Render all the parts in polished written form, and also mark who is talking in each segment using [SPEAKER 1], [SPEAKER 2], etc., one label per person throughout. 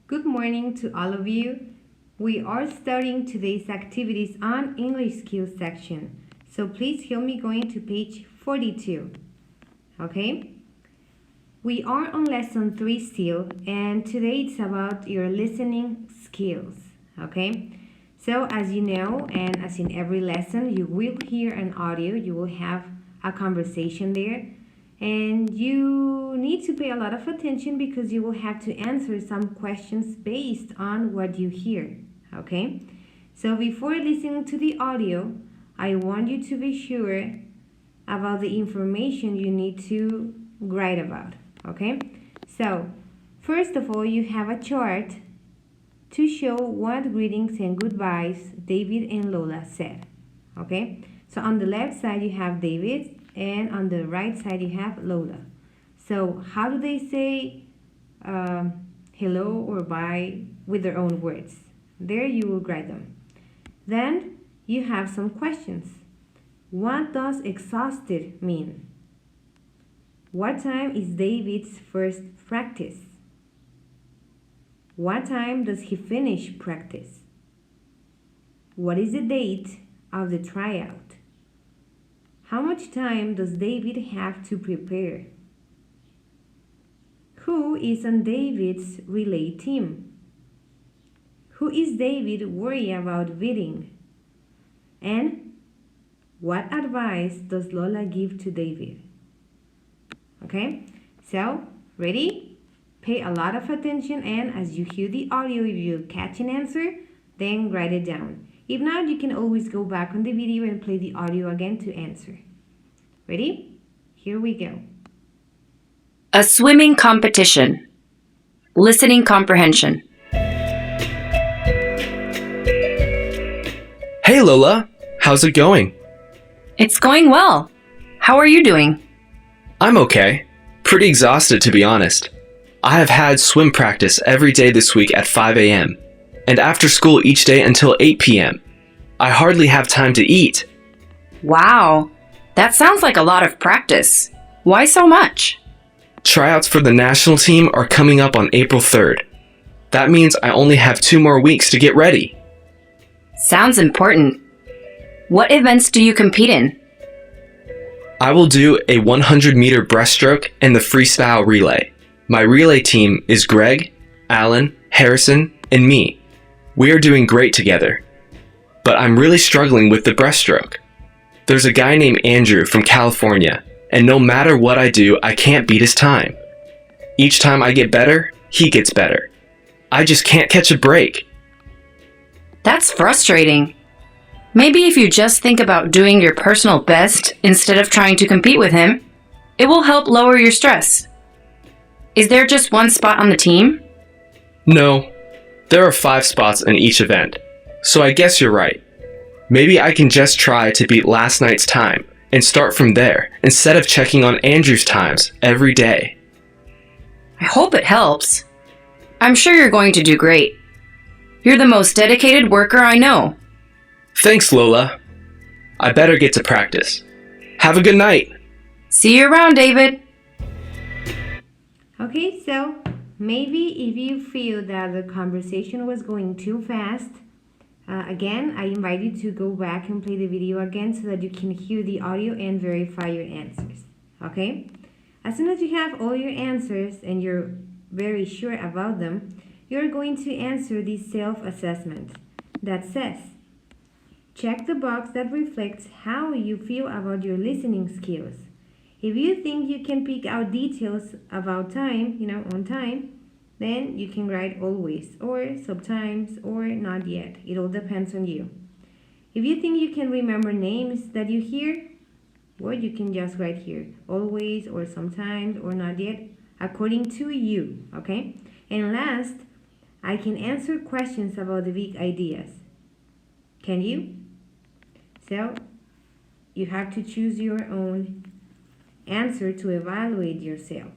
[SPEAKER 1] Good morning to all of you. We are starting today's activities on English skills section. So please help me going to page 42. Okay? We are on lesson 3 still, and today it's about your listening skills. Okay? So as you know, and as in every lesson, you will hear an audio, you will have a conversation there. And you need to pay a lot of attention because you will have to answer some questions based on what you hear. Okay? So before listening to the audio, I want you to be sure about the information you need to write about. Okay? So, first of all, you have a chart to show what greetings and goodbyes David and Lola said. Okay? So on the left side you have David, and on the right side you have Lola. So how do they say hello or bye with their own words? There you will write them. Then you have some questions. What does exhausted mean? What time is David's first practice? What time does he finish practice? What is the date of the tryout? How much time does David have to prepare? Who is on David's relay team? Who is David worried about beating? And what advice does Lola give to David? Okay, so ready? Pay a lot of attention, and as you hear the audio, if you catch an answer, then write it down. If not, you can always go back on the video and play the audio again to answer. Ready? Here we go.
[SPEAKER 2] A swimming competition. Listening comprehension.
[SPEAKER 3] Hey Lola, how's it going?
[SPEAKER 2] It's going well. How are you doing?
[SPEAKER 3] I'm okay. Pretty exhausted to be honest. I have had swim practice every day this week at 5 a.m. and after school each day until 8 p.m. I hardly have time to eat.
[SPEAKER 2] Wow, that sounds like a lot of practice. Why so much?
[SPEAKER 3] Tryouts for the national team are coming up on April 3rd. That means I only have 2 more weeks to get ready.
[SPEAKER 2] Sounds important. What events do you compete in?
[SPEAKER 3] I will do a 100-meter breaststroke and the freestyle relay. My relay team is Greg, Alan, Harrison, and me. We are doing great together. But I'm really struggling with the breaststroke. There's a guy named Andrew from California, and no matter what I do, I can't beat his time. Each time I get better, he gets better. I just can't catch a break.
[SPEAKER 2] That's frustrating. Maybe if you just think about doing your personal best instead of trying to compete with him, it will help lower your stress. Is there just one spot on the team?
[SPEAKER 3] No, there are 5 spots in each event, so I guess you're right. Maybe I can just try to beat last night's time and start from there instead of checking on Andrew's times every day.
[SPEAKER 2] I hope it helps. I'm sure you're going to do great. You're the most dedicated worker I know.
[SPEAKER 3] Thanks, Lola. I better get to practice. Have a good night.
[SPEAKER 2] See you around, David.
[SPEAKER 1] Okay, so maybe if you feel that the conversation was going too fast, again, I invite you to go back and play the video again so that you can hear the audio and verify your answers. Okay? As soon as you have all your answers and you're very sure about them, you're going to answer this self-assessment that says, check the box that reflects how you feel about your listening skills. If you think you can pick out details about time, on time, then you can write always, or sometimes, or not yet. It all depends on you. If you think you can remember names that you hear, well, you can just write here, always, or sometimes, or not yet, according to you, okay? And last, I can answer questions about the big ideas. Can you? So, you have to choose your own answer to evaluate yourself.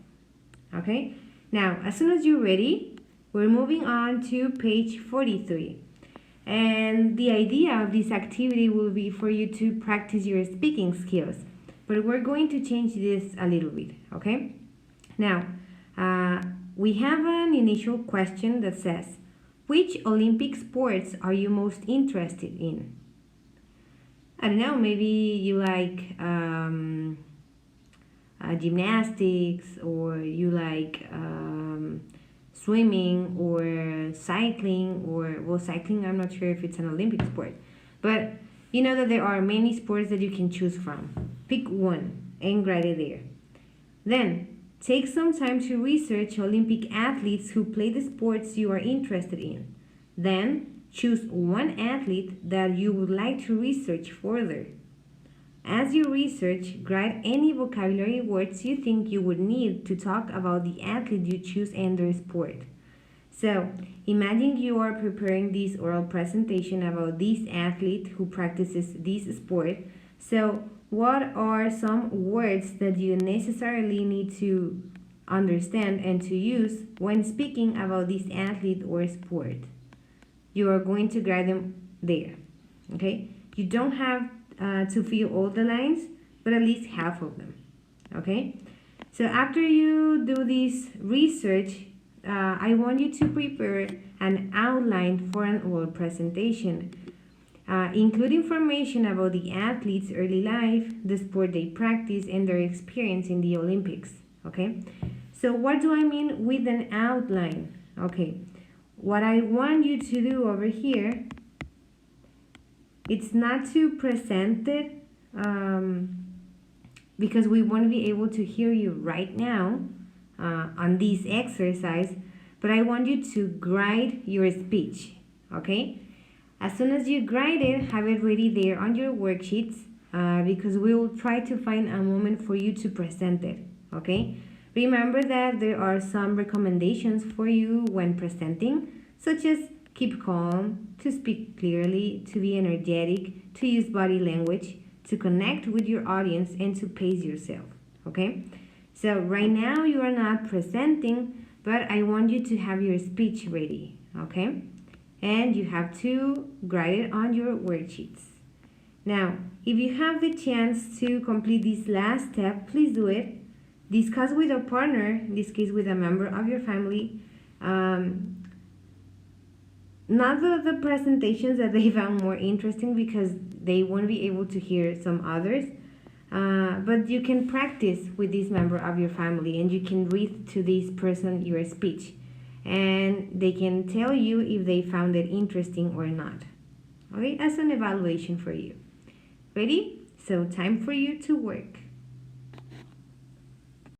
[SPEAKER 1] Okay? Now, as soon as you're ready, we're moving on to page 43. And the idea of this activity will be for you to practice your speaking skills. But we're going to change this a little bit, okay? Now, we have an initial question that says, which Olympic sports are you most interested in? I don't know, maybe you like gymnastics, or you like swimming, or cycling, or, well, cycling, I'm not sure if it's an Olympic sport. But you know that there are many sports that you can choose from. Pick one and write it there. Then, take some time to research Olympic athletes who play the sports you are interested in. Then, choose one athlete that you would like to research further. As you research, write any vocabulary words you think you would need to talk about the athlete you choose and their sport. So, imagine you are preparing this oral presentation about this athlete who practices this sport. So, what are some words that you necessarily need to understand and to use when speaking about this athlete or sport? You are going to write them there. Okay? You don't have to fill all the lines, but at least half of them. Okay? So after you do this research, I want you to prepare an outline for an oral presentation. Include information about the athlete's early life, the sport they practice, and their experience in the Olympics. Okay? So what do I mean with an outline? Okay. What I want you to do over here, it's not to present it because we won't be able to hear you right now on this exercise, but I want you to write your speech, okay? As soon as you write it, have it ready there on your worksheets because we will try to find a moment for you to present it, okay? Remember that there are some recommendations for you when presenting, such as keep calm, to speak clearly, to be energetic, to use body language, to connect with your audience, and to pace yourself, okay? So right now you are not presenting, but I want you to have your speech ready, okay? And you have to write it on your worksheets. Now, if you have the chance to complete this last step, please do it. Discuss with a partner, in this case with a member of your family, not the presentations that they found more interesting because they won't be able to hear some others, but you can practice with this member of your family and you can read to this person your speech and they can tell you if they found it interesting or not. Okay, as an evaluation for you. Ready? So time for you to work.